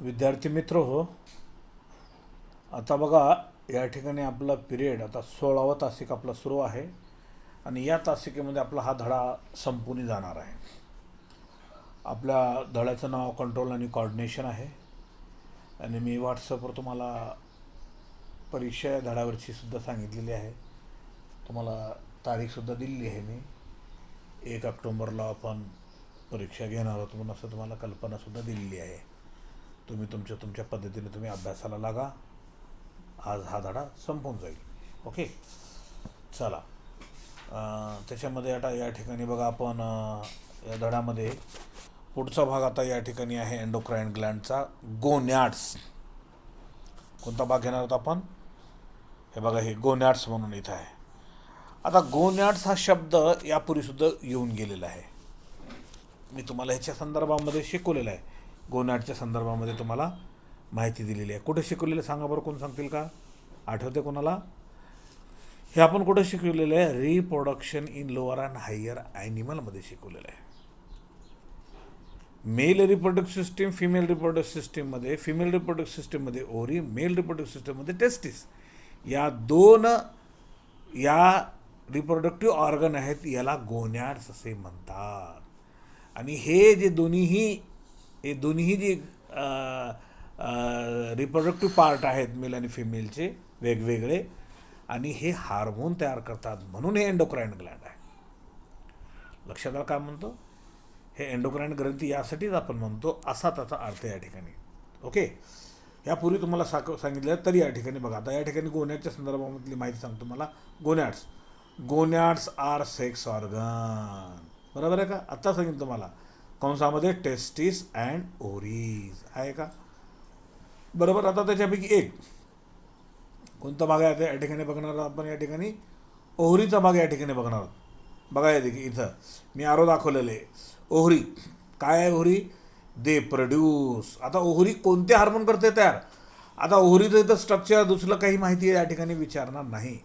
विद्यार्थी मित्र हो, आता बघा या ठिकाणी आपला पिरियड आता 16वा तासिक आपला सुरू आहे आणि या तासिकेमध्ये आपला हा धडा संपून जाणार आहे. आपल्या धड्याचं नाव कंट्रोल आणि कोऑर्डिनेशन आहे आणि मी व्हॉट्सअपवर तुम्हाला परीक्षा या धड्यावरची सुद्धा सांगितलेली आहे. तुम्हाला तारीखसुद्धा दिलेली आहे. मी 1 ऑक्टोबरला आपण परीक्षा घेणार आहोत म्हणून असं तुम्हाला कल्पनासुद्धा दिलेली आहे. तुम्ही तुमच्या पद्धतीने तुम्ही अभ्यासाला लागा. आज हा धडा संपून जाईल. ओके, चला. त्याच्यामध्ये आता या ठिकाणी बघा आपण या धड्यामध्ये पुढचा भाग आता या ठिकाणी आहे एंडोक्राइन ग्लँडचा गोनॅड्स. कोणता भाग घेणार आहोत आपण? हे बघा, हे गोनॅड्स म्हणून इथं आहे. आता गोनॅड्स हा शब्द यापूर्वीसुद्धा येऊन गेलेला आहे. मी तुम्हाला ह्याच्या संदर्भामध्ये शिकवलेलं आहे. गोनॅडच्या संदर्भामध्ये तुम्हाला माहिती दिलेली आहे. कुठे शिकवलेलं सांगा बरं, कोण सांगतील का? आठवते कोणाला? हे आपण कुठे शिकवलेलं आहे? Reproduction in lower and higher ॲनिमलमध्ये शिकवलेलं आहे. Male reproductive system, female reproductive सिस्टीममध्ये, फिमेल रिप्रोडक्टिव्ह सिस्टीममध्ये ओव्हरी, मेल रिप्रोडक्टिव्ह सिस्टीममध्ये टेस्टिस. या दोन रिप्रोडक्टिव्ह ऑर्गन आहेत, याला गोनॅड्स असे म्हणतात. आणि हे जे दोन्ही जे रिप्रोडक्टिव्ह पार्ट आहेत मेल आणि फिमेलचे वेगवेगळे, आणि हे हार्मोन तयार करतात, म्हणून हे एंडोक्राइन ग्लँड आहे. लक्षात आलं काय म्हणतो? हे एंडोक्राइन ग्रंथी यासाठीच आपण म्हणतो, असा त्याचा अर्थ या ठिकाणी. ओके, यापूर्वी तुम्हाला सांगितलं तरी या ठिकाणी बघा. आता या ठिकाणी गोनॅडच्या संदर्भामधली माहिती सांगतो मला. गोनॅड्स आर सेक्स ऑर्गन. बरोबर आहे का? आत्ता सांगितलं तुम्हाला. कंसामध्ये टेस्टिस अँड ओव्हरीज आहे का? बरोबर. आता त्याच्यापैकी एक कोणता भाग आहे या ठिकाणी बघणार आहोत आपण? या ठिकाणी ओव्हरीचा भाग या ठिकाणी बघणार आहोत. बघा इथं मी आरो दाखवलेलं आहे. ओव्हरी काय आहे? Ovary they produce. आता ओव्हरी कोणते हार्मोन करते तयार? आता ओव्हरीचं इथं स्ट्रक्चर दुसरं काही माहिती या ठिकाणी विचारणार नाही.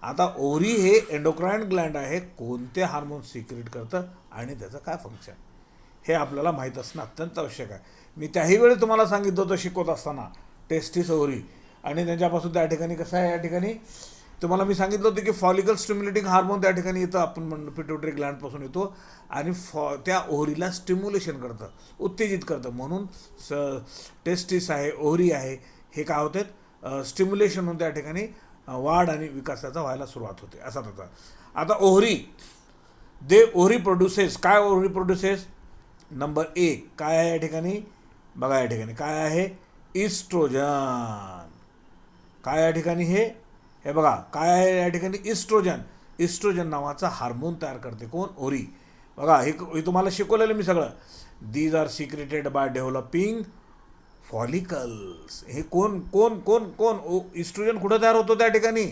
आता ओव्हरी हे एंडोक्राइन ग्लँड आहे, कोणते हार्मोन सिक्रेट करतं आणि त्याचं काय फंक्शन हे आपल्याला माहीत असणं अत्यंत आवश्यक आहे. मी त्याही वेळी तुम्हाला सांगितलं होतं शिकवत असताना टेस्टिस, ओव्हरी आणि त्यांच्यापासून त्या ठिकाणी कसं आहे, या ठिकाणी तुम्हाला मी सांगितलं होतं की फॉलिकल स्टिम्युलेटिंग हार्मोन त्या ठिकाणी येतं, आपण पिट्युटरी ग्लँडपासून येतो आणि त्या ओव्हरीला स्टिम्युलेशन करतं, उत्तेजित करतं. म्हणून टेस्टिस आहे, ओव्हरी आहे, हे काय होते? स्टिम्युलेशन म्हणून त्या ठिकाणी वाढ आणि विकासाचा व्हायला सुरुवात होते, असा त्याचा. आता ओव्हरी प्रोड्युसेस. काय ओव्हरी प्रोड्युसेस? नंबर 1 काय आहे या ठिकाणी? बघा या ठिकाणी काय आहे? इस्ट्रोजन. काय या ठिकाणी? हे बघा काय आहे या ठिकाणी? इस्ट्रोजन नावाचा हार्मोन तयार करते. कोण? ओव्हरी. बघा हे तुम्हाला शिकवलेलं मी सगळं. These are secreted by developing follicles. हे कोण कोण कोण कोण इस्ट्रोजन कुठं तयार होतो? त्या ठिकाणी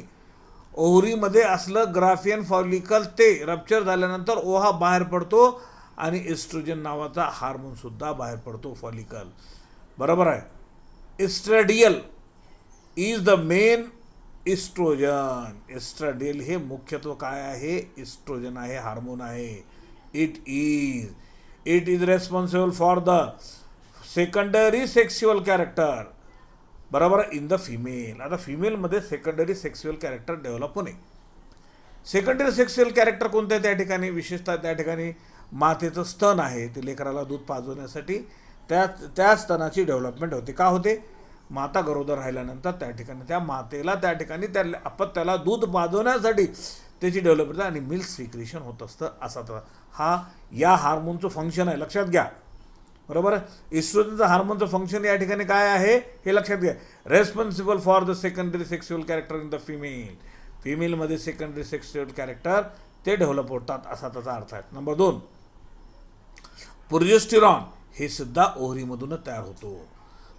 ओव्हरीमध्ये असलं ग्राफियन फॉलिकल, ते रप्चर झाल्यानंतर ओहा बाहेर पडतो आणि इस्ट्रोजन नावाचा हार्मोनसुद्धा बाहेर पडतो, फॉलिकल. बरोबर आहे. इस्ट्रॅडियल इज द मेन इस्ट्रोजन. इस्ट्रॅडियल हे मुख्यत्व काय आहे? इस्ट्रोजन आहे, हार्मोन आहे. It is responsible for the secondary sexual character. बरोबर, इन द फिमेल. आता फिमेलमध्ये सेकंडरी सेक्शुअल कॅरेक्टर डेव्हलप होणे. सेकंडरी सेक्शुअल कॅरेक्टर कोणतं आहे त्या ठिकाणी? विशेषतः त्या ठिकाणी मातेचं स्तन आहे, ते लेकराला दूध पाजवण्यासाठी त्या स्तनाची डेव्हलपमेंट होते. का होते? माता गरोदर राहिल्यानंतर त्या ठिकाणी त्या मातेला त्या ठिकाणी त्या अपत्याला दूध पाजवण्यासाठी त्याची डेव्हलपमेंट आणि मिल्क सिक्रेशन होत असतं, असा हा या हार्मोनचं फंक्शन आहे. लक्षात घ्या. बरोबर. इस्ट्रोजनचं हार्मोनचं फंक्शन या ठिकाणी काय आहे हे लक्षात घ्या. Responsible for the secondary sexual character in the female. फिमेलमध्ये सेकंडरी सेक्शुअल कॅरेक्टर ते डेव्हलप होतात, असा त्याचा अर्थ आहे. Number 2 progesterone. हे सुद्धा ओव्हरीमधूनच तयार होतो.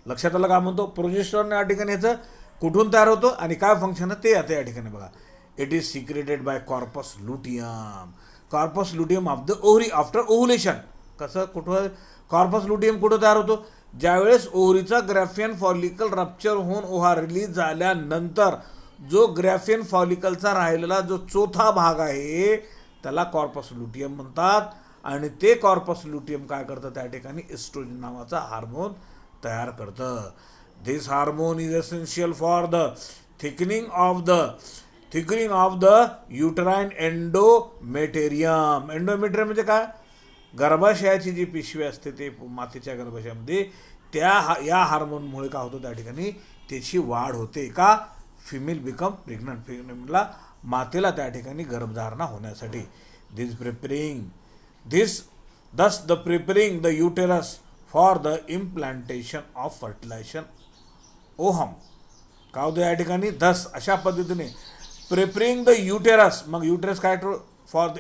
लक्षात आलं का म्हणतो? प्रोजेस्टेरॉन या ठिकाणी ह्याचं कुठून तयार होतो आणि काय फंक्शन आहे ते आता या ठिकाणी बघा. It is secreted bye corpus luteum. Corpus luteum of the ovary after ovulation. कसं? कुठं? कॉर्पस लुटियम कुठं तयार होतो? ज्यावेळेस ओव्हरीचा ग्राफियन फॉलिकल रप्चर होऊन ओव्हा रिलीज झाल्यानंतर जो ग्राफियन फॉलिकलचा राहिलेला जो चौथा भाग आहे त्याला कॉर्पस लुटियम म्हणतात. आणि ते कॉर्पस लुटियम काय करतं? त्या ठिकाणी इस्ट्रोजन नावाचा हार्मोन तयार करतं. This hormone is essential for the thickening of the uterine endometrium. Endometrium म्हणजे काय? गर्भाशयाची जी पिशवी असते ते मातेच्या गर्भाशयामध्ये या हार्मोनमुळे काय होतं त्या ठिकाणी त्याची वाढ होते. का? Female become pregnant. फिमेलला मातेला त्या ठिकाणी गर्भधारणा होण्यासाठी. thus the preparing the uterus for the implantation of fertilization ओहम. काय होतं या ठिकाणी? thus अशा पद्धतीने प्रिपेरिंग द युटेरस. मग युटेरस काय for the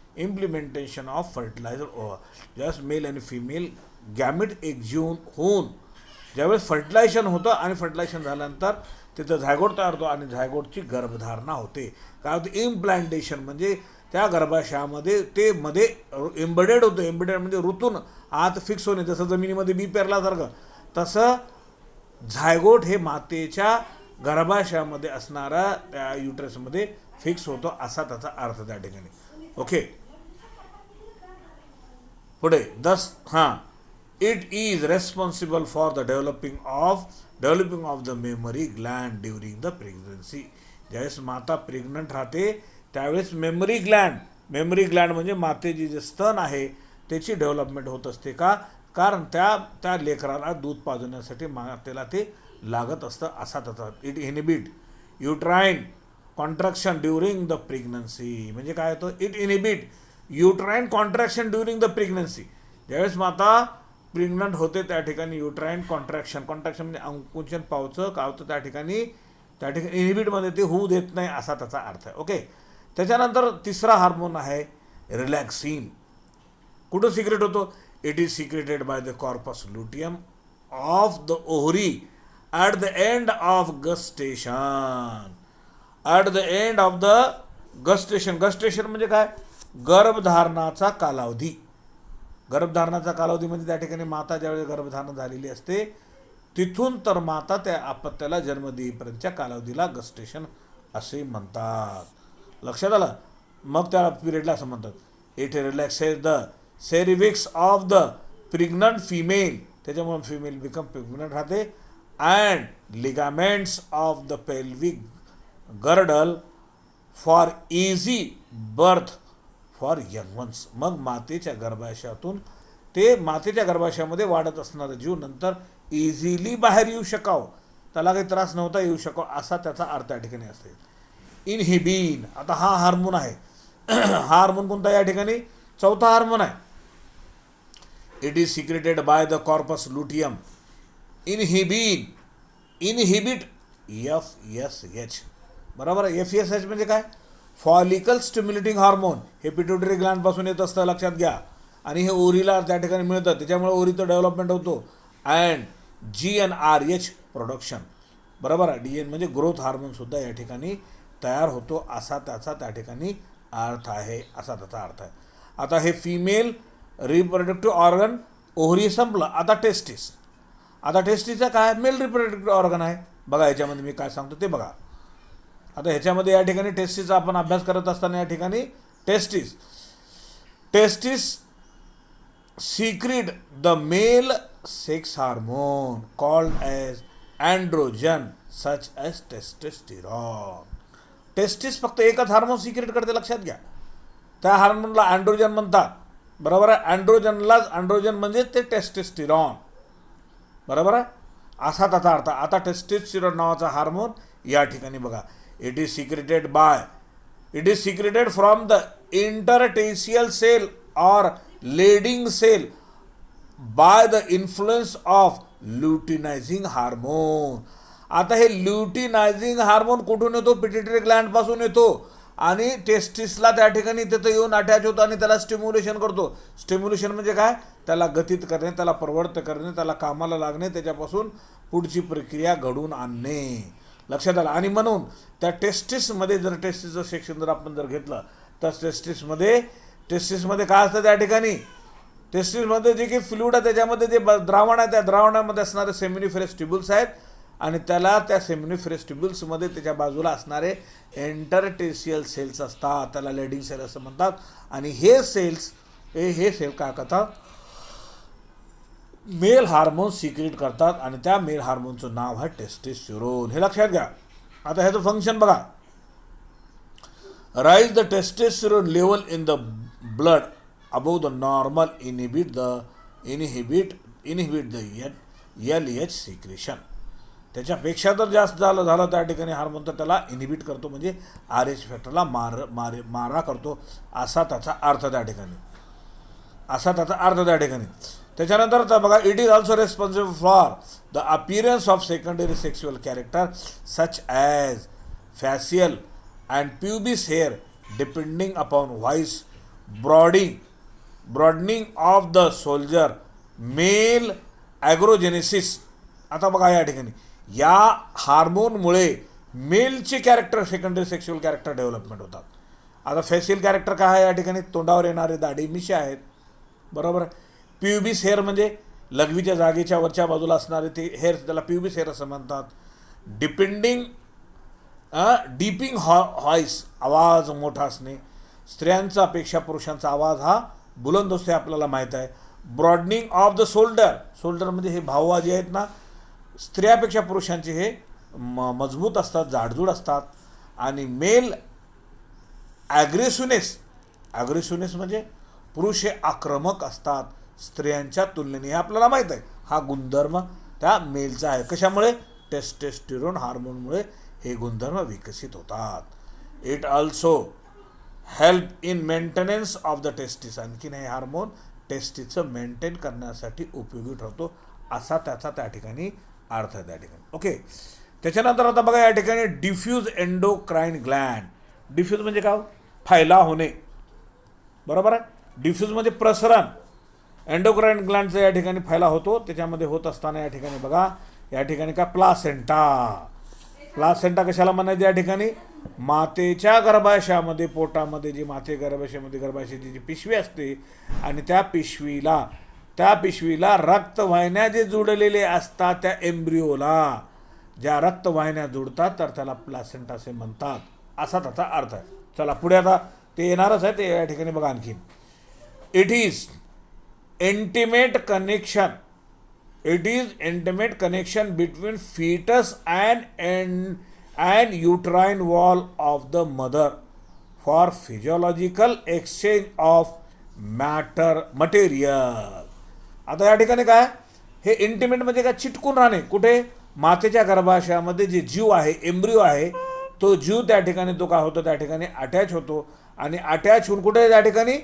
implementation of fertilizer over. ज्यावेळेस मेल आणि फिमेल गॅमेट एक्झ्युम होऊन ज्यावेळेस फर्टिलायझेशन होतं आणि फर्टिलायझेशन झाल्यानंतर तिथं झायगोट तयार होतो आणि झायगोटची गर्भधारणा होते. काय होतं? इम्प्लांटेशन म्हणजे त्या गर्भाशयामध्ये ते मध्ये एम्बेडेड होतं. एम्बेडेड म्हणजे ऋतून आत फिक्स होणे. जसं जमिनीमध्ये बी पेरल्यासारखं तसं झायगोट हे मातेच्या गर्भाशयामध्ये असणारा त्या युटरसमध्ये फिक्स होतो असा त्याचा अर्थ त्या ठिकाणी. ओके, पुढे it is responsible for the developing of the memory Gland during the pregnancy. ज्यावेळेस माता प्रेग्नंट राहते त्यावेळेस मेमरी ग्लँड म्हणजे मातेची जे स्तन आहे त्याची डेव्हलपमेंट होत असते. का? कारण त्या लेकराला दूध पाजवण्यासाठी मातेला ते लागत असतं असा त्याचा. It inhibit uterine contraction during the pregnancy. म्हणजे काय होतं? It inhibit uterine contraction during the pregnancy. ज्यावेळेस माता प्रेग्नंट होते त्या ठिकाणी युट्राईन कॉन्ट्रॅक्शन म्हणजे अंकुंचन पावचं काय होतं त्या ठिकाणी इनिबिटमध्ये ते होऊ देत नाही असा त्याचा अर्थ आहे. ओके, त्याच्यानंतर तिसरा हार्मोन आहे रिलॅक्सिन. कुठं सिक्रेट होतो? It is secreted by the corpus luteum of the ovary at the end of gestation. Gestation म्हणजे काय? गर्भधारणाचा कालावधी म्हणजे त्या ठिकाणी माता ज्यावेळेस गर्भधारणा झालेली असते तिथून तर माता त्या अपत्याला जन्म देईपर्यंतच्या कालावधीला गस्टेशन असे म्हणतात. लक्षात आलं? मग त्या पिरियडला असं म्हणतात. It relaxes the cervix of the pregnant female. त्याच्यामुळे फिमेल बिकम प्रेग्नंट राहते. And ligaments of the pelvic girdle for easy birth for young ones. मग मातेच्या गर्भाशयामध्ये वाढत असणारा जीव नंतर इझिली बाहेर येऊ शकावं, त्याला काही त्रास नव्हता येऊ शकावं असा त्याचा अर्थ या ठिकाणी असते. इनहिबिन. आता हा हार्मोन आहे. हा हार्मोन कोणता या ठिकाणी? चौथा हार्मोन आहे. It is secreted by the corpus luteum. Inhibit FSH. बरोबर आहे. FSH म्हणजे काय? Follicle stimulating hormone. हे पिट्युटरी ग्लँडपासून येत असतं, लक्षात घ्या. आणि हे ओरीला त्या ठिकाणी मिळतं, त्याच्यामुळे ओरीचं डेव्हलपमेंट होतो. And GnRH production. बरोबर आहे. DN म्हणजे ग्रोथ हार्मोनसुद्धा या ठिकाणी तयार होतो असा त्याचा त्या ठिकाणी अर्थ आहे. आता हे फिमेल रिप्रोडक्टिव्ह ऑर्गन ओव्हरी संपलं. आता टेस्टिसचा काय? मेल रिप्रोडक्टिव्ह ऑर्गन आहे. बघा याच्यामध्ये मी काय सांगतो ते बघा. आता ह्याच्यामध्ये या ठिकाणी टेस्टिसचा आपण अभ्यास करत असताना या ठिकाणी testis secrete the male sex hormone called as androgen such as testosterone. Testis फक्त एकच हार्मोन सिक्रेट करते, लक्षात घ्या. त्या हार्मोनला अँड्रोजन म्हणतात. बरोबर आहे. अँड्रोजन म्हणजे ते टेस्टोस्टेरॉन. बरोबर आहे. असा त्याचा अर्थ. आता टेस्टोस्टेरॉन नावाचा हार्मोन या ठिकाणी बघा. It is secreted from the interstitial cell or Leydig cell by the influence of luteinizing hormone. आता हे ल्युटिनायझिंग हार्मोन कुठून येतो? पिट्युटरी ग्लँडपासून येतो आणि टेस्टिसला त्या ठिकाणी तिथं येऊन अटॅच होतो आणि त्याला स्टिम्युलेशन करतो. स्टिम्युलेशन म्हणजे काय? त्याला गतीत करणे, त्याला प्रवृत्त करणे, त्याला कामाला लागणे, त्याच्यापासून पुढची प्रक्रिया घडून आणणे. लक्षात आलं? आणि म्हणून त्या टेस्टिसमध्ये जर टेस्टिसचं सेक्शन जर आपण घेतलं तर टेस्टिसमध्ये काय असतं त्या ठिकाणी? टेस्टिसमध्ये जे काही फ्लुइड आहे त्याच्यामध्ये जे द्रावण आहे त्या द्रावणामध्ये असणारे सेमिनिफेरस ट्युब्युल्स आहेत आणि त्या सेमिनिफेरस ट्युब्युल्समध्ये त्याच्या बाजूला असणारे इंटरस्टिशियल सेल्स असतात. त्याला लेडिंग सेल असं म्हणतात. आणि हे सेल काय करतात? मेल हार्मोन सिक्रेट करतात आणि त्या मेल हार्मोनचं नाव आहे टेस्टोस्टेरोन. हे लक्षात घ्या. आता ह्याचं फंक्शन बघा. Rise the testosterone level in the blood above the normal, inhibit the LH secretion. त्याच्यापेक्षा जर जास्त झालं त्या ठिकाणी हार्मोन तर त्याला इनहिबिट करतो, म्हणजे RH फॅक्टरला मारा करतो, असा त्याचा अर्थ त्या ठिकाणी. त्याच्यानंतर आता बघा, it is also responsible for the appearance of secondary sexual character such as facial and pubis hair depending upon voice broadening of the shoulder male ॲग्रोजेनेसिस. आता बघा या ठिकाणी या हार्मोनमुळे मेलचे character, secondary sexual character development होतात. आता फेशियल कॅरेक्टर काय आहे या ठिकाणी? तोंडावर येणारे दाढी मिशा आहेत, बरोबर. प्युबिस हेअर म्हणजे लघवीच्या जागेच्या वरच्या बाजूला असणारे ते हेअर, त्याला प्युबिस हेअर असं म्हणतात. डीपिंग व्हॉइस, आवाज मोठा असणे. स्त्रियांचा पेक्षा पुरुषांचा आवाज हा बुलंद असतो, आपल्याला माहीत आहे. ब्रॉडनिंग ऑफ द शोल्डर म्हणजे हे भाववा जे आहेत ना, स्त्रियापेक्षा पुरुषांचे हे मजबूत असतात, जाडजूड असतात. आणि मेल ॲग्रेसिव्हनेस म्हणजे पुरुष हे आक्रमक असतात स्त्रियांच्या तुलनेने, हे आपल्याला माहीत आहे. हा गुणधर्म त्या मेलचा आहे. कशामुळे? टेस्टोस्टेरोन हार्मोनमुळे हे गुणधर्म विकसित होतात. It also help in maintenance of the testis. आणखीन हे हार्मोन टेस्टिसचं मेंटेन करण्यासाठी उपयोगी ठरतो, असा त्याचा त्या ठिकाणी अर्थ आहे त्या ठिकाणी. ओके. त्याच्यानंतर आता बघा या ठिकाणी डिफ्यूज एंडोक्राइन ग्लँड. डिफ्यूज म्हणजे काय? फैलाव होणे, बरोबर आहे. डिफ्यूज म्हणजे प्रसरण. एंडोक्राइन ग्लँडचा या ठिकाणी फैलाव होतो. त्याच्यामध्ये होत असताना या ठिकाणी बघा, या ठिकाणी काय? प्लासेंटा कशाला म्हणायचे या ठिकाणी? मातेच्या गर्भाशयामध्ये, पोटामध्ये जी गर्भाशयाची जी पिशवी असते आणि त्या पिशवीला रक्तवाहिन्या जे जुडलेले असतात, त्या एम्ब्रिओला ज्या रक्तवाहिन्या जुडतात तर त्याला प्लासेंटा असे म्हणतात, असा त्याचा अर्थ आहे. चला पुढे आता ते येणारच आहे, ते या ठिकाणी बघा आणखीन. It is intimate connection between fetus and uterine wall of the mother for physiological exchange of material. आता या ठिकाणी काय? हे इंटिमेट म्हणजे काय? चिटकून राहणे. कुठे? मातेच्या गर्भाशयामध्ये जे जीव आहे, एम्ब्रिओ आहे, तो जीव त्या ठिकाणी तो काय होतो? त्या ठिकाणी अटॅच होतो. आणि अटॅच होऊन कुठे? त्या ठिकाणी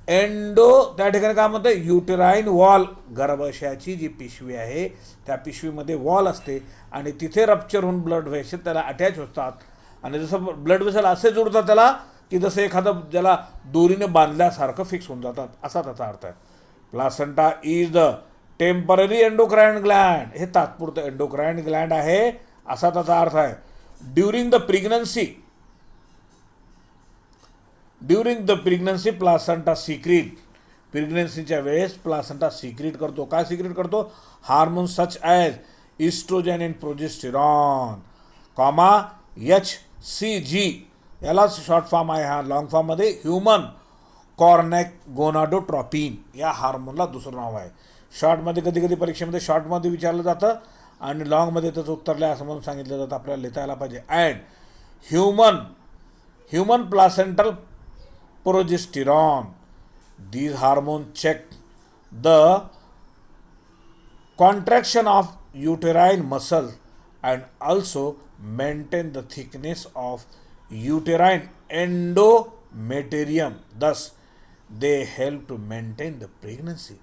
त्या ठिकाणी काय म्हणतं? युटेराईन वॉल, गर्भाशयाची जी पिशवी आहे त्या पिशवीमध्ये वॉल असते आणि तिथे रप्चर होऊन ब्लड व्हेसल त्याला अटॅच होतात. आणि जसं ब्लड व्हेसल असे जोडतात त्याला की जसं एखादं ज्याला दोरीने बांधल्यासारखं फिक्स होऊन जातात, असा त्याचा अर्थ आहे. Placenta is the temporary endocrine gland. हे तात्पुरतं एंडोक्राइन ग्लँड आहे, असा त्याचा अर्थ आहे. During the pregnancy placenta secrete. प्रेग्नन्सीच्या वेळेस प्लासेंटा सिक्रीट करतो. काय सिक्रीट करतो? Hormone such as estrogen and progesterone, HCG. याला शॉर्ट फॉर्म आहे, हा लॉंग फॉर्ममध्ये ह्युमन कॉर्नेगोनाडोट्रॉपिन या हार्मोनला दुसरं नाव आहे. शॉर्टमध्ये कधी परीक्षेमध्ये शॉर्टमध्ये विचारलं जातं आणि लॉंगमध्ये त्याचं उत्तरलं असं म्हणून सांगितलं जातं, आपल्याला लिहिता यायला पाहिजे. And human placental progesterone. These hormones check the contraction of uterine muscle and also maintain the thickness of uterine endometrium. Thus, they help to maintain the pregnancy.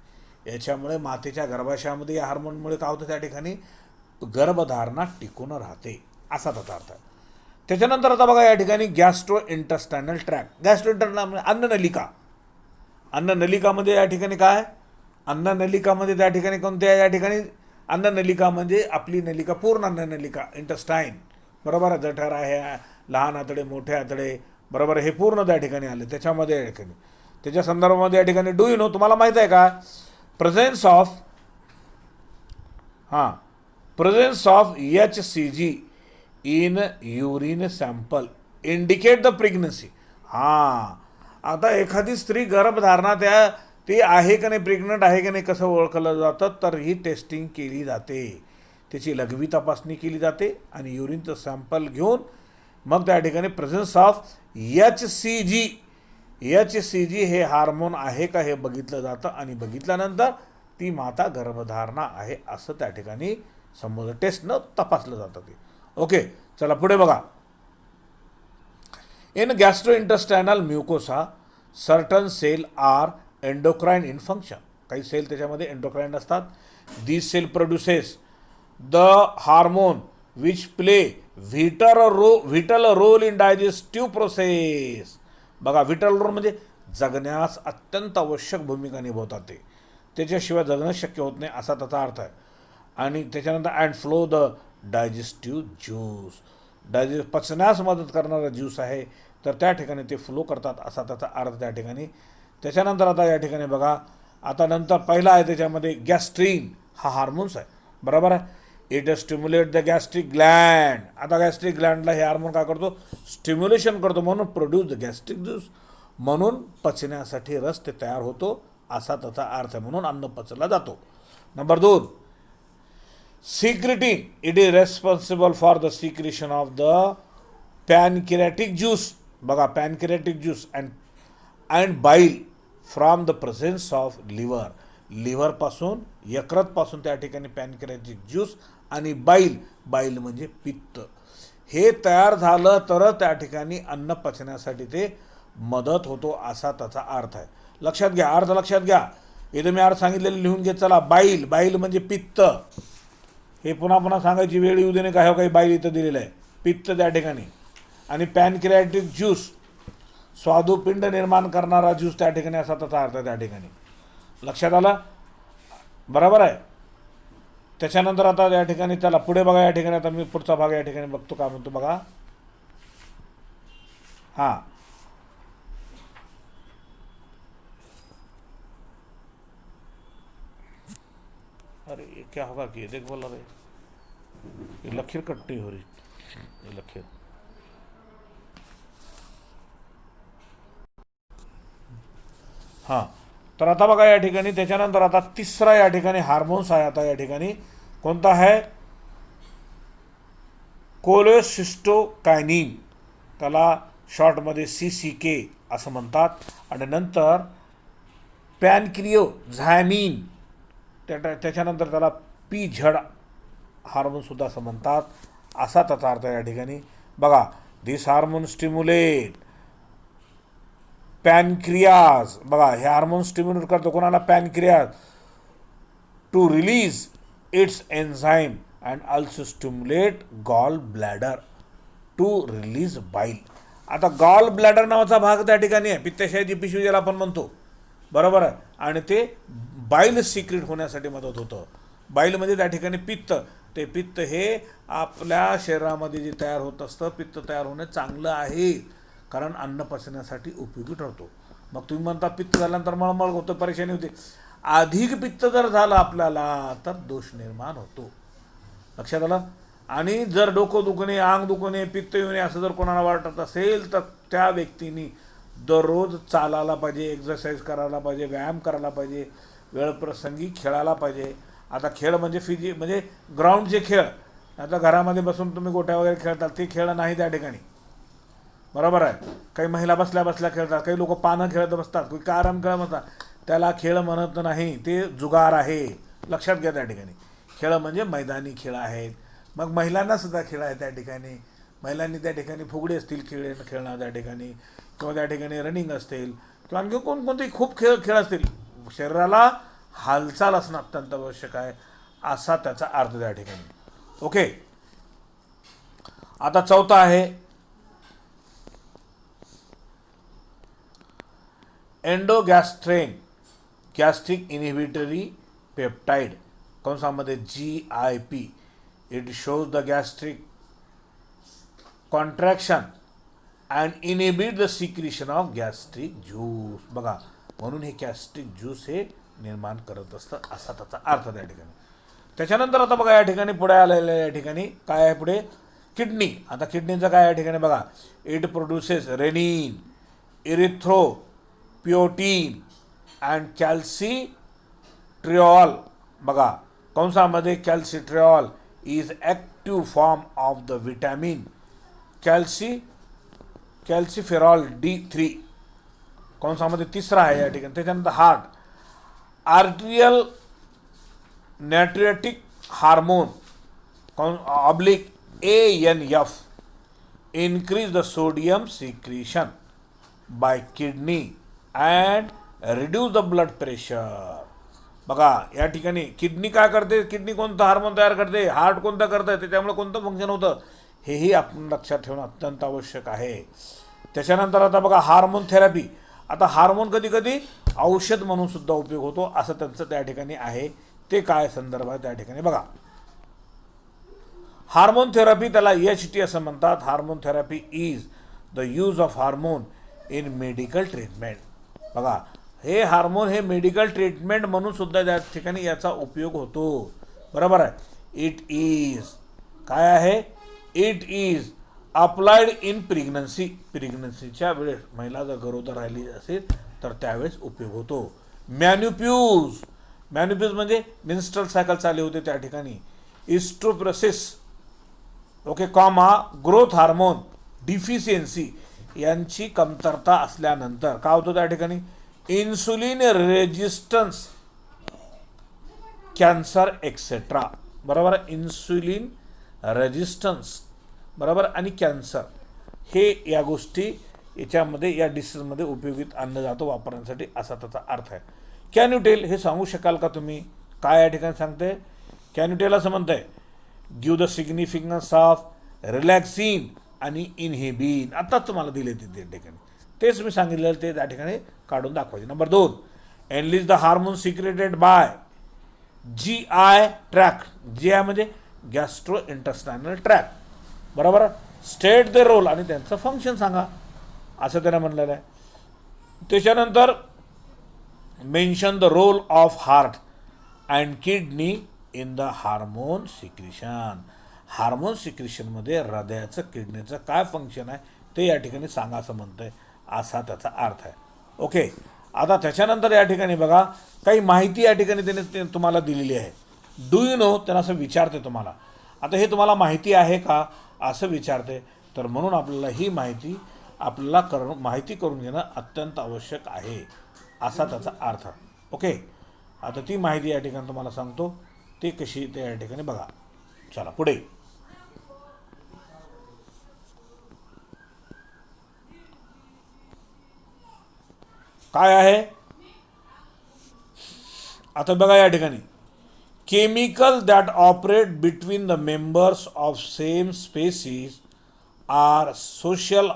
याच्यामुळे मातेच्या गर्भाशयामध्ये या हार्मोनमुळे काय होतं? त्या ठिकाणी गर्भधारणा टिकून राहते, असा त्याचा अर्थ आहे. त्याच्यानंतर आता बघा या ठिकाणी गॅस्ट्रो इंटेस्टायनल ट्रॅक्ट. अन्ननलिकामध्ये या ठिकाणी काय? अन्ननलिकामध्ये त्या ठिकाणी कोणत्या? या ठिकाणी अन्ननलिका म्हणजे आपली नलिका, पूर्ण अन्ननलिका, इंटेस्टाईन, बरोबर. जठर आहे, लहान आतडे, मोठे आतडे, बरोबर, हे पूर्ण त्या ठिकाणी आले. त्याच्यामध्ये या ठिकाणी त्याच्या संदर्भामध्ये या ठिकाणी डू यू नो, तुम्हाला माहीत आहे का? Presence of HCG in urine sample indicate the pregnancy. आता एखादी स्त्री गर्भधारणा त्या ती आहे का नाही, प्रेग्नंट आहे का नाही कसं ओळखलं जातं, तर ही टेस्टिंग केली जाते. त्याची लघवी तपासणी केली जाते आणि युरिनचं सॅम्पल घेऊन मग त्या ठिकाणी प्रेझन्स ऑफ एच सी जी हे हार्मोन आहे का हे बघितलं जातं आणि बघितल्यानंतर ती माता गर्भधारणा आहे असं त्या ठिकाणी समोर टेस्टनं तपासलं जातं ते. ओके, चला पुढे बघा. In gastrointestinal mucosa certain cell are endocrine in function. काही सेल त्याच्यामध्ये एंडोक्राइन असतात. This cell produces the hormone which play vital role in digestive process. बघा, व्हिटल रोल म्हणजे जगण्यास अत्यंत आवश्यक भूमिका निभावतात ते, त्याच्याशिवाय जगणं शक्य होत नाही असा त्याचा अर्थ आहे. आणि त्याच्यानंतर and flow the digestive juice, पचण्यास मदत करणारा ज्यूस आहे, तर त्या ठिकाणी ते फ्लो करतात असा त्याचा अर्थ त्या ठिकाणी. त्याच्यानंतर आता या ठिकाणी बघा, आता नंतर पहिला आहे त्याच्यामध्ये गॅस्ट्रीन हा हार्मोन्स आहे, बरोबर आहे. It stimulate the gastric Gland. आता गॅस्ट्रिक ग्लँडला हे हार्मोन काय करतो, स्टिम्युलेशन करतो, म्हणून प्रोड्यूस द गॅस्ट्रिक ज्यूस, म्हणून पचण्यासाठी रस ते तयार होतो असा त्याचा अर्थ आहे, म्हणून अन्न पचला जातो. Number 2, secretin. It is responsible for the secretion of the pancreatic juice. बघा, pancreatic juice and bile from the presence of लिव्हरपासून, यकृतपासून त्या ठिकाणी पॅनक्रियाटिक ज्यूस आणि बाईल म्हणजे पित्त हे तयार झालं तर त्या ठिकाणी अन्न पचण्यासाठी ते मदत होतो असा त्याचा अर्थ आहे. लक्षात घ्या, अर्थ लक्षात घ्या. इथं मी अर्थ सांगितलेले लिहून घेत चला. बाईल म्हणजे पित्त. हे पुन्हा पुन्हा सांगायची वेळ येऊ देणे, काय हो काही बाईल इथं दिलेलं आहे, पित्त त्या ठिकाणी. आणि पॅनक्रियाटिक ज्यूस स्वादुपिंड निर्माण करणारा ज्यूस त्या ठिकाणी असा त्याचा अर्थ आहे त्या ठिकाणी. लक्षात आलं, बरोबर आहे. त्याच्यानंतर आता या ठिकाणी त्याला पुढे बघा. या ठिकाणी आता मी पुढचा भाग या ठिकाणी बघतो काय म्हणतो बघा. हां, अरे ये क्या होगा कि देख बोला रे, ये लकीर कट नहीं हो रही, ये लकीर. हां, तर आता बघा या ठिकाणी त्याच्यानंतर आता तिसरा या ठिकाणी हार्मोन्स आहे. आता या ठिकाणी कोणता आहे, कोलेसिस्टोकायनिन, त्याला शॉर्टमध्ये CCK असं म्हणतात. आणि नंतर पॅनक्रियोझॅनिन, त्याच्यानंतर त्याला PZ हार्मोनसुद्धा असं म्हणतात असा त्याचा अर्थ या ठिकाणी. बघा, दिस हार्मोन स्टिम्युलेट पॅनक्रियाज. बघा, हे हार्मोन स्टिम्युलेट करतो कोणाला, pancreas, to release its enzyme and also stimulate gall bladder to release bile. आता गॉल ब्लॅडर नावाचा भाग त्या ठिकाणी आहे, पित्ताशयाची पिशवी ज्याला आपण म्हणतो, बरोबर आहे. आणि ते बाईल सिक्रेट होण्यासाठी मदत होतं. बाईल म्हणजे त्या ठिकाणी पित्त. ते पित्त हे आपल्या शरीरामध्ये जे तयार होत असतं, पित्त तयार होणं चांगलं आहे, कारण अन्न पचण्यासाठी उपयोगी ठरतो. मग तुम्ही म्हणता पित्त झाल्यानंतर मळमळ होतं, परेशानी होते. अधिक पित्त जर झालं आपल्याला तर दोष निर्माण होतो. लक्षात आलं. आणि जर डोकं दुखणे, अंग दुखणे, पित्त येणे असं जर कोणाला वाटत असेल तर त्या व्यक्तीने दररोज चालायला पाहिजे, एक्सरसाइज करायला पाहिजे, व्यायाम करायला पाहिजे, वेळप्रसंगी खेळायला पाहिजे. आता खेळ म्हणजे म्हणजे ग्राउंडचे खेळ. आता घरामध्ये बसून तुम्ही गोट्या वगैरे खेळतात, ते खेळ नाही त्या ठिकाणी, बरोबर आहे. काही महिला बसल्या बसल्या खेळतात, काही लोक पानं खेळत बसतात, काही कॅरम खेळत बसतात, त्याला खेळ म्हणत नाही, ते जुगार आहे. लक्षात घ्या, त्या ठिकाणी खेळ म्हणजे मैदानी खेळ आहेत. मग महिलांनासुद्धा खेळ आहे त्या ठिकाणी. महिलांनी त्या ठिकाणी फुगडे असतील खेळणं त्या ठिकाणी, किंवा त्या ठिकाणी रनिंग असतील, किंवा आणखी कोणकोणते खूप खेळ असतील. शरीराला हालचाल असणं अत्यंत आवश्यक आहे असा त्याचा अर्थ त्या ठिकाणी. ओके, आता चौथा आहे एंडोगॅस्ट्रेन गॅस्ट्रिक इनहिबिटरी पेप्टाइड, कंसामध्ये GIP. It shows the gastric contraction and inhibit the secretion of gastric juice. बघा, म्हणून हे गॅस्ट्रिक ज्यूस हे निर्माण करत असतं असा त्याचा अर्थ त्या ठिकाणी. त्याच्यानंतर आता बघा या ठिकाणी पुढे आलेलं या ठिकाणी काय आहे, पुढे किडनी. आता किडनीचं काय या ठिकाणी बघा, it produces renin, erythropoietin and calcitriol, बघा कंसामध्ये calcitriol is active form of the vitamin calciferol D3, कंसामध्ये तिसरा आहे या ठिकाणी. त्याच्यानंतर heart, arterial natriuretic hormone oblique ANF increase the sodium secretion by kidney and reduce the blood pressure. बघा या ठिकाणी किडनी काय करते, किडनी कोणतं हार्मोन तयार करते, हार्ट कोणतं करतं, त्याच्यामुळे कोणतं फंक्शन होतं, हेही आपण लक्षात ठेवणं अत्यंत आवश्यक आहे. त्याच्यानंतर आता बघा हार्मोन थेरपी. आता हार्मोन कधी कधी औषध म्हणून सुद्धा उपयोग होतो असं त्यांचं त्या ठिकाणी आहे. ते काय संदर्भ आहे त्या ठिकाणी बघा. हार्मोन थेरपी, त्याला HT असं म्हणतात. Hormone therapy is the use of hormone in medical treatment. बघा हे हार्मोन हे मेडिकल ट्रीटमेंट म्हणून सुद्धा त्या ठिकाणी याचा उपयोग होतो. बरोबर आहे. इट इज काय आहे, it is applied in pregnancy. प्रेग्नन्सीच्या वेळेस महिला जर गरोदर राहिली असेल तर त्यावेळेस उपयोग होतो. मॅन्युप्यूज, मॅन्युप्यूज म्हणजे मिन्स्ट्रल सायकल चालू होते त्या ठिकाणी. इस्ट्रोप्रोसिस, okay, comma growth hormone deficiency यांची कमतरता असल्यानंतर काय होतं त्या ठिकाणी, इन्सुलिन रेजिस्टन्स, कॅन्सर एक्सेट्रा. बरोबर, इन्सुलिन रेजिस्टन्स, बरोबर, आणि कॅन्सर हे या गोष्टी याच्यामध्ये या डिसीजमध्ये उपयोगीत आणलं जातं वापरण्यासाठी, असा त्याचा अर्थ आहे. कॅन यू टेल, हे सांगू शकाल का तुम्ही काय या ठिकाणी सांगते. कॅन यू टेल असं म्हणतंय, गिव द सिग्निफिकन्स ऑफ रिलॅक्सिन आणि इनहिबिन. आत्ताच तुम्हाला दिले ते त्या ठिकाणी, तेच मी सांगितलेलं ते त्या ठिकाणी काढून दाखवायचे. Number 2, enlist the hormone secreted by GI tract. GI म्हणजे गॅस्ट्रो इंटेस्टायनल ट्रॅक. बरोबर, स्टेट द रोल आणि त्यांचं फंक्शन सांगा असं त्याने म्हणलेलं आहे. त्याच्यानंतर mention the role of heart and kidney in the hormone secretion. Hormone सिक्रिशनमध्ये हृदयाचं किडनीचं काय फंक्शन आहे ते या ठिकाणी सांगा असं म्हणतंय, असा त्याचा अर्थ आहे. ओके, आता त्याच्यानंतर या ठिकाणी बघा काही माहिती या ठिकाणी त्याने तुम्हाला दिलेली आहे. डू यू नो, त्यांना असं विचारते तुम्हाला. आता हे तुम्हाला माहिती आहे का असं विचारते, तर म्हणून आपल्याला ही माहिती माहिती करून घेणं अत्यंत आवश्यक आहे असा त्याचा अर्थ. ओके, आता ती माहिती या ठिकाणी तुम्हाला सांगतो ती कशी ते या ठिकाणी बघा. चला पुढे. काय आहे आता बघा या ठिकाणी, chemical that operate between the members of same species are social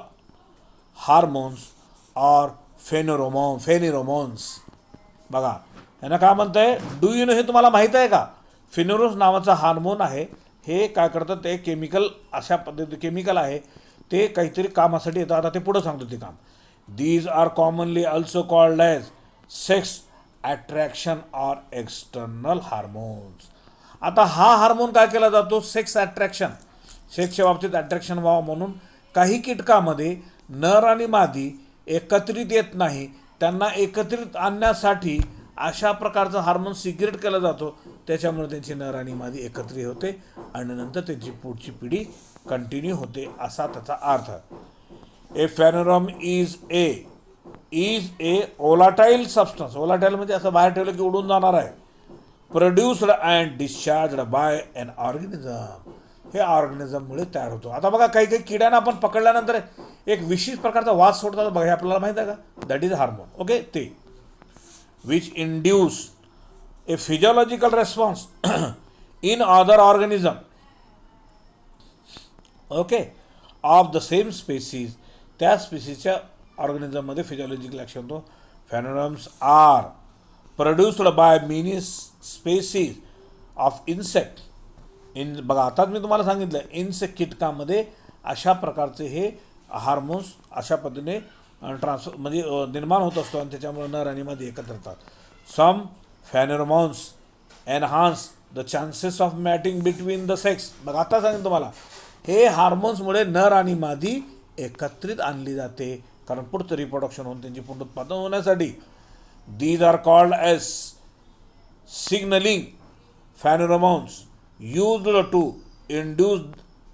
hormones or pheromones. बघा यांना काय म्हणतंय, डू यू नो, हे तुम्हाला माहीत आहे का. फेनिरोन्स नावाचा हार्मोन आहे, हे काय करतात, ते केमिकल अशा पद्धती केमिकल आहे, ते काहीतरी कामासाठी येतं. आता ते पुढं सांगतो ते काम. These are commonly also called as sex attraction or external hormones. आता हा हार्मोन काय केला जातो, सेक्स अट्रॅक्शन, सेक्सच्या बाबतीत अट्रॅक्शन व्हावं म्हणून काही कीटकामध्ये नर आणि मादी एकत्रित येत नाही, त्यांना एकत्रित आणण्यासाठी अशा प्रकारचा हार्मोन सिक्रेट केला जातो. त्याच्यामुळे त्यांची नर आणि मादी एकत्रित होते आणि नंतर त्यांची पुढची पिढी कंटिन्यू होते असा त्याचा अर्थ. ए फेनोरम इज ए ओलाटाईल सबस्टन्स. ओलाटाईल म्हणजे असं बाहेर ठेवलं की उडून जाणार आहे. Produced and discharged by an organism. हे ऑर्गॅनिझममुळे तयार होतो. आता बघा काही काही किड्यांना आपण पकडल्यानंतर एक विशिष्ट प्रकारचा वास सोडतात बघा, हे आपल्याला माहीत आहे का, दॅट इज हार्मोन. ओके, ते which induce a physiological response in other organism, okay, of the same species. त्या स्पेसीसच्या ऑर्गॅनिझममध्ये फिजिओलॉजिकल ॲक्शन होतो. Pheromones are produced by many species of insect. बघा आताच मी तुम्हाला सांगितलं, इन्सेक्ट कीटकामध्ये अशा प्रकारचे हे हार्मोन्स अशा पद्धतीने म्हणजे निर्माण होत असतो आणि त्याच्यामुळे नर आणि मादी एकत्र येतात. Some pheromones enhance the chances of mating between the sex. बघा आता सांगितलं तुम्हाला, हे हार्मोन्समुळे नर आणि मादी एकत्रित आणली जाते, कारण पुढचं रिप्रोडक्शन होऊन त्यांची पुनरुत्पादन होण्यासाठी. These are called as signaling pheromones used to induce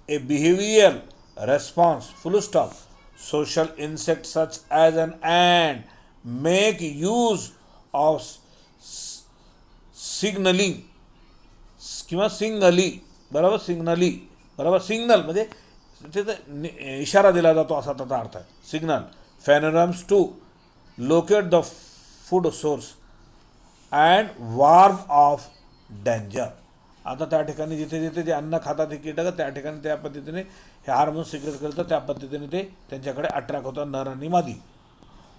a behavioral response. Full stop. Social insects such as an ant make use of signaling किंवा सिग्नली बरोबर सिग्नल म्हणजे तिथे इशारा दिला जातो असा त्याचा अर्थ आहे. Signal pheromones to locate the food source and warn of danger. आता त्या ठिकाणी जिथे जिथे जे अन्न खातात हे कीटक त्या ठिकाणी त्या पद्धतीने हे हार्मोन सिक्रेट करतं, त्या पद्धतीने ते त्यांच्याकडे अट्रॅक्ट होतात नर आणि मादी.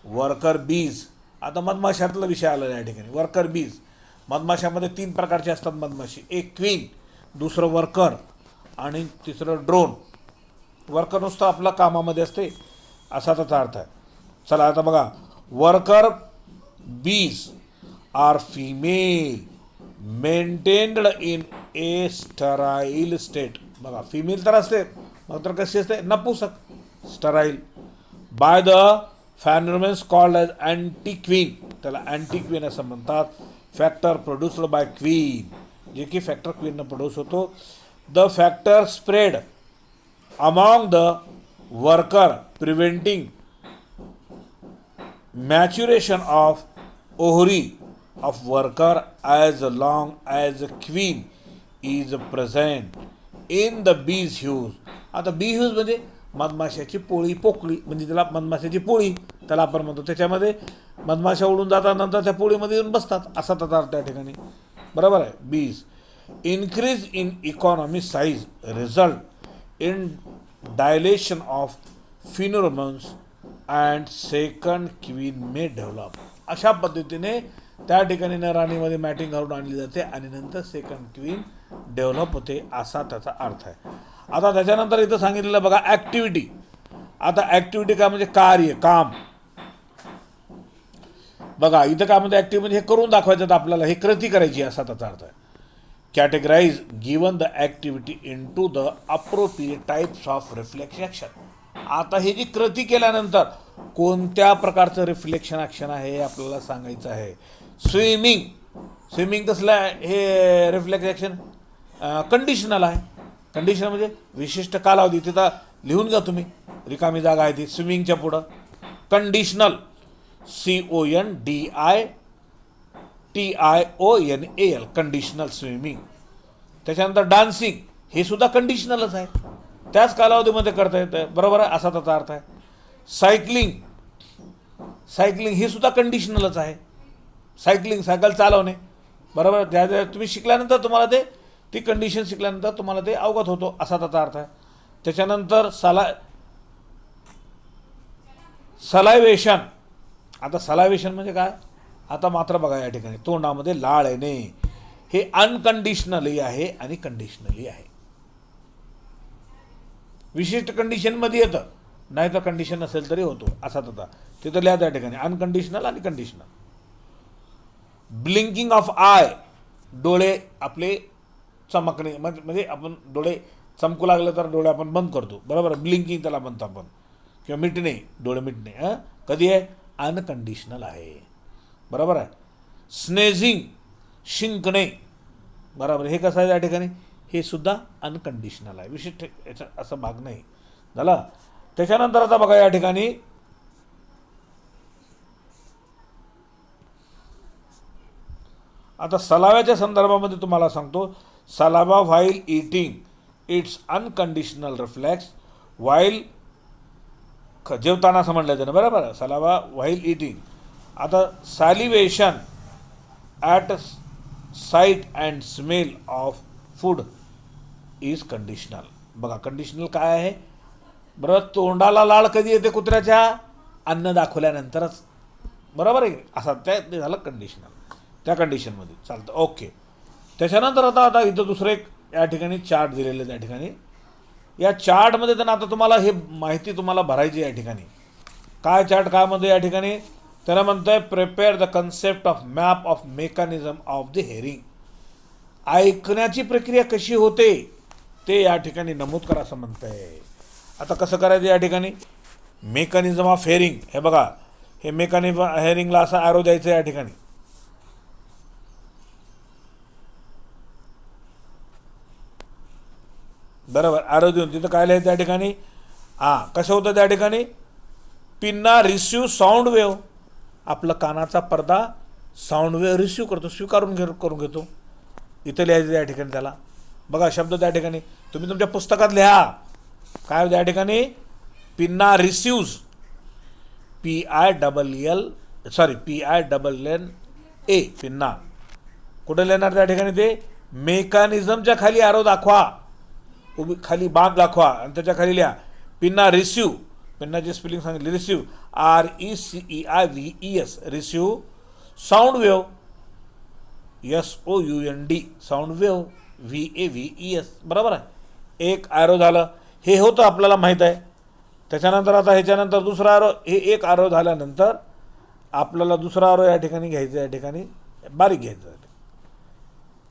वर्कर बीज. आता मधमाशातला विषय आला या ठिकाणी. वर्कर बीज मधमाशामध्ये 3 प्रकारचे असतात मधमाशी. एक क्वीन, दुसरं वर्कर आणि तिसरं ड्रोन. वर्कर नुसतं आपलं कामामध्ये असते असा त्याचा अर्थ आहे. चला आता बघा, worker bees are female maintained in a sterile state. बघा फिमेल तर असते, मग तर कशी असते नपुसक, sterile. By the phenomenon called as anti queen. त्याला अँटी क्वीन असं म्हणतात. फॅक्टर प्रोड्यूस्ड बाय क्वीन, जे की फॅक्टर क्वीननं प्रोड्यूस होतो. The factor spread among the worker preventing maturation of ovary of worker as long as queen is present in the bees hive. आता bee huge म्हणजे मधमाशाची पोळी, पोकळी म्हणजे त्याला मधमाशाची पोळी त्याला आपण म्हणतो. त्याच्यामध्ये मधमाशा उडून जातात, नंतर त्या पोळीमध्ये येऊन बसतात असा त्याचा अर्थ त्या ठिकाणी. बरोबर आहे. Bees increase in economy size result in dilution of pheromones and second queen may develop. अशा पद्धतीने त्या ठिकाणी राणीमध्ये मॅटिंग घालून आणली जाते आणि नंतर सेकंड क्वीन डेव्हलप होते असा त्याचा अर्थ आहे. आता त्याच्यानंतर इथं सांगितलेलं बघा ॲक्टिव्हिटी. आता ॲक्टिव्हिटी काय म्हणजे कार्य, काम. बघा इथं काय म्हणजे ॲक्टिव्ह म्हणजे हे करून दाखवायचं तर आपल्याला, हे कृती करायची असा त्याचा अर्थ आहे. Categorise given the activity into the appropriate types of reflection action. आता हे जी कृती केल्यानंतर कोणत्या प्रकारचं रिफ्लेक्शन ॲक्शन आहे हे आपल्याला सांगायचं आहे. स्विमिंग कसलं आहे हे रिफ्लेक्स ॲक्शन? कंडिशनल आहे. कंडिशनल म्हणजे विशिष्ट कालावधी. तिथं लिहून घ्या तुम्ही, रिकामी जागा आहे ती स्विमिंगच्या पुढं. Conditional CONDITIONAL conditional swimming. त्याच्यानंतर डान्सिंग हे सुद्धा कंडिशनलच आहे, त्याच कालावधीमध्ये करता येतं. बरोबर आहे असा त्याचा अर्थ आहे. सायकलिंग हे सुद्धा कंडिशनलच आहे. सायकल चालवणे. बरोबर. त्या तुम्ही शिकल्यानंतर तुम्हाला ती कंडिशन शिकल्यानंतर तुम्हाला ते अवगत होतो असा त्याचा अर्थ आहे. त्याच्यानंतर सलायवेशन. आता सलायवेशन म्हणजे काय? आता मात्र बघा या ठिकाणी तोंडामध्ये लाळ येणे हे अनकंडिशनली आहे आणि कंडिशनली आहे. विशिष्ट कंडिशनमध्ये येतं, नाही तर कंडिशन नसेल तरी होतो असा त्याचा तिथं लिहा त्या ठिकाणी अनकंडिशनल आणि कंडिशनल. Blinking of I. डोळे आपले चमकणे म्हणजे आपण डोळे चमकू लागले तर डोळे आपण बंद करतो. बरोबर. ब्लिंकिंग त्याला म्हणतो आपण. किंवा मिटणे, डोळे मिटणे कधी आहे? अनकंडिशनल आहे. बरोबर आहे. स्नेझिंग शिंकणे. बरोबर. हे कसं आहे या ठिकाणी? हे सुद्धा अनकंडिशनल आहे, विशिष्ट याचा असा भाग नाही झाला. त्याच्यानंतर आता बघा या ठिकाणी आता सलाव्याच्या संदर्भामध्ये तुम्हाला सांगतो. Saliva while eating it's unconditional reflex while. जेवताना असं म्हणलं जातं. बरोबर. Saliva while eating. आता salivation at sight and smell of food is conditional. बघा कंडिशनल काय आहे? बरोबर. तोंडाला लाळ कधी येते कुत्र्याच्या? अन्न दाखवल्यानंतरच. बरोबर आहे असा ते झालं कंडिशनल. त्या कंडिशनमध्ये चालतं. ओके. त्याच्यानंतर आता इथं दुसरं एक या ठिकाणी चार्ट दिलेलं आहे. त्या ठिकाणी या चार्टमध्ये त्यांना आता तुम्हाला हे माहिती तुम्हाला भरायची या ठिकाणी. काय चार्ट काय मध्ये या ठिकाणी त्याला म्हणतं आहे prepare the concept of map of mechanism of the hearing. ऐकण्याची प्रक्रिया कशी होते ते या ठिकाणी नमूद करा असं म्हणतं आहे. आता कसं करायचं या ठिकाणी? Mechanism of hearing. हे बघा हे मेकॅनिकल हेअरिंगला असा ॲरो द्यायचं या ठिकाणी. बरोबर, ॲरो देऊन तिथं काय लिहायचं त्या ठिकाणी. कसं होतं त्या ठिकाणी, पिन्ना रिसिव्ह साऊंड वेव्ह. आपला कानाचा पडदा साऊंड वेव्ह रिसिव्ह करतो, स्वीकारून करून घेतो. इथं लिहायचं त्या ठिकाणी त्याला. बघा शब्द त्या ठिकाणी तुम्ही तुमच्या पुस्तकात लिहा. काय त्या ठिकाणी, पिन्ना रिसिव्ज, PILLN, पिन्ना. कुठे लिहिणार त्या ठिकाणी, ते मेकॅनिझमच्या खाली ॲरो दाखवा, उभी खाली बाग दाखवा आणि त्याच्या खाली लिहा पिन्ना रिसिव्ह. पिन्नाची स्पेलिंग सांगितली, receive RECEIVES, receive sound wave SOUND, sound wave VAVES. बरोबर आहे, एक ॲरो झालं. हे होतं आपल्याला माहीत आहे. त्याच्यानंतर आता ह्याच्यानंतर दुसरा ॲरो, हे एक ॲरो झाल्यानंतर आपल्याला दुसरा ॲरो या ठिकाणी घ्यायचं, या ठिकाणी बारीक घ्यायचं.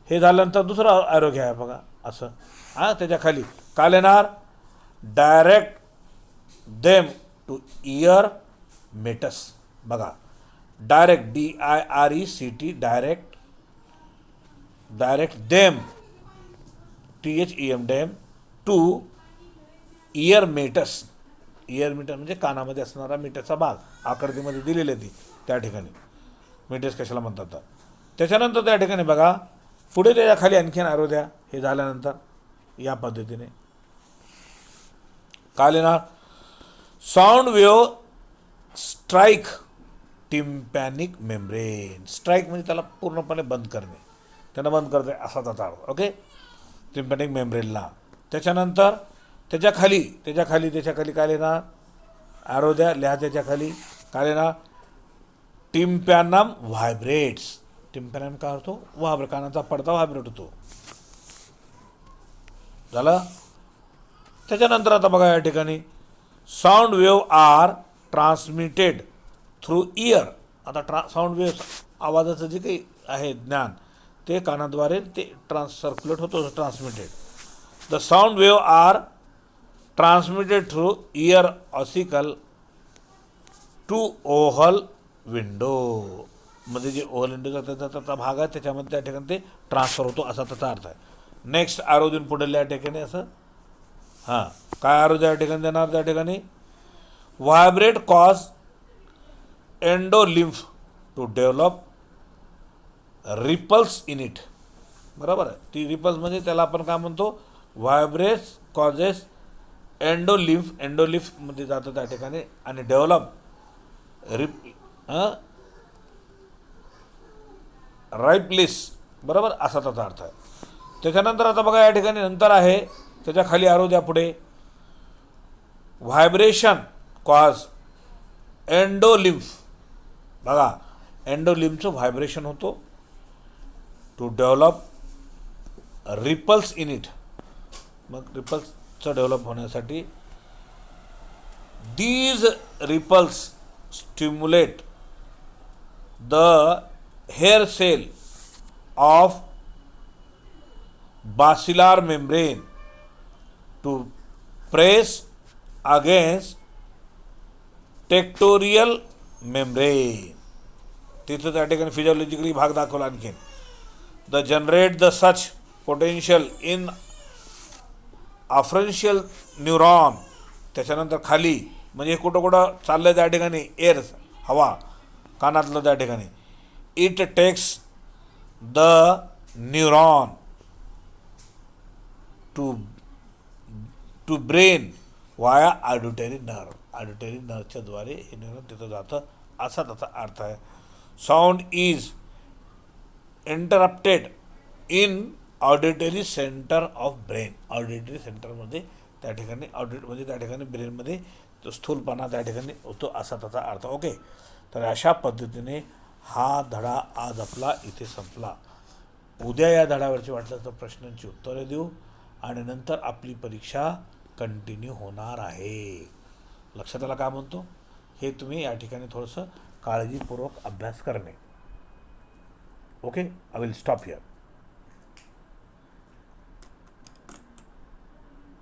हे झाल्यानंतर दुसरा ॲरो घ्या बघा असं. त्याच्या खाली काय येणार, direct them to ear meatus. बघा direct DIRECT, direct them THEM, them to ear meatus. Ear meter म्हणजे कानामध्ये असणारा मीटरचा भाग, आकृतीमध्ये दिलेली ती त्या ठिकाणी मीटर्स कशाला म्हणतात. त्याच्यानंतर त्या ठिकाणी बघा पुढे त्याच्या खाली आणखीन ॲरो द्या. हे झाल्यानंतर या पद्धतीने काय लिहिणार, sound wave strike tympanic membrane. Strike म्हणजे त्याला पूर्णपणे बंद करणे, त्यांना बंद करते असा त्याचा अर्थ. ओके, टिम्पॅनिक मेम्ब्रेनला. त्याच्यानंतर त्याच्या खाली काय लिहिणार, ॲरो द्या, लिहा त्याच्या खाली काय लिहिणार, टिम्पॅनम व्हायब्रेट्स. टिम्पॅनम काय होतो, व्हायब्रेट, कानाचा पडदा व्हायब्रेट होतो. झालं. त्याच्यानंतर आता बघा या ठिकाणी sound wave are transmitted through ear. आता साऊंड वेव्ह, आवाजाचं जे काही आहे ज्ञान, ते कानाद्वारे ते सर्क्युलेट होतो, transmitted. The sound wave are transmitted through ear ossicle to oval window. मध्ये जे ओव्हल विंडोचा त्याचा भाग आहे, त्याच्यामध्ये त्या ठिकाणी ते ट्रान्सफर होतो असा त्याचा अर्थ आहे. नेक्स्ट ॲरो देऊन पुढे या ठिकाणी असं. काय ॲरो त्या ठिकाणी देणार, त्या ठिकाणी vibrate cause endolymph to develop ripples in it. बरोबर आहे, ती रिपल्स म्हणजे त्याला आपण काय म्हणतो, व्हायब्रेट्स कॉजेस एंडोलिम्फमध्ये जातं त्या ठिकाणी आणि डेव्हलप राईपलिस. बरोबर असा त्याचा अर्थ आहे. त्याच्यानंतर आता बघा या ठिकाणी नंतर आहे, त्याच्या खाली ॲरो द्या पुढे, व्हायब्रेशन कॉज एंडोलिम्फ. बघा एंडोलिम्फचं व्हायब्रेशन होतो to develop ripples in it. मग रिपल्सचं डेव्हलप होण्यासाठी these ripples stimulate the hair cell of basilar membrane to press against tectorial membrane. तिथं त्या ठिकाणी फिजिओलॉजिकली भाग दाखवला आणखीन. The generate the such potential in afferent neuron. त्याच्यानंतर खाली म्हणजे कुठं कुठं चाललं त्या ठिकाणी, एअर हवा कानातलं त्या ठिकाणी. It takes the neuron to brain via auditory nerve. Auditory नर्वच्या द्वारे हे न्यूरॉन तिथं जातं असा त्याचा अर्थ आहे. Sound is interrupted in auditory centre of brain. Auditory सेंटरमध्ये त्या ठिकाणी म्हणजे त्या ठिकाणी ब्रेनमध्ये तो स्थूलपणा त्या ठिकाणी होतो असा त्याचा अर्थ. ओके, तर अशा पद्धतीने हा धडा आज आपला इथे संपला. उद्या या धड्यावरची वाटलं तर प्रश्नांची उत्तरे देऊ आणि नंतर आपली परीक्षा कंटिन्यू होणार आहे. लक्षात आलं काय म्हणतो, हे तुम्ही या ठिकाणी थोडंसं काळजीपूर्वक अभ्यास करणे. Okay, I will stop here.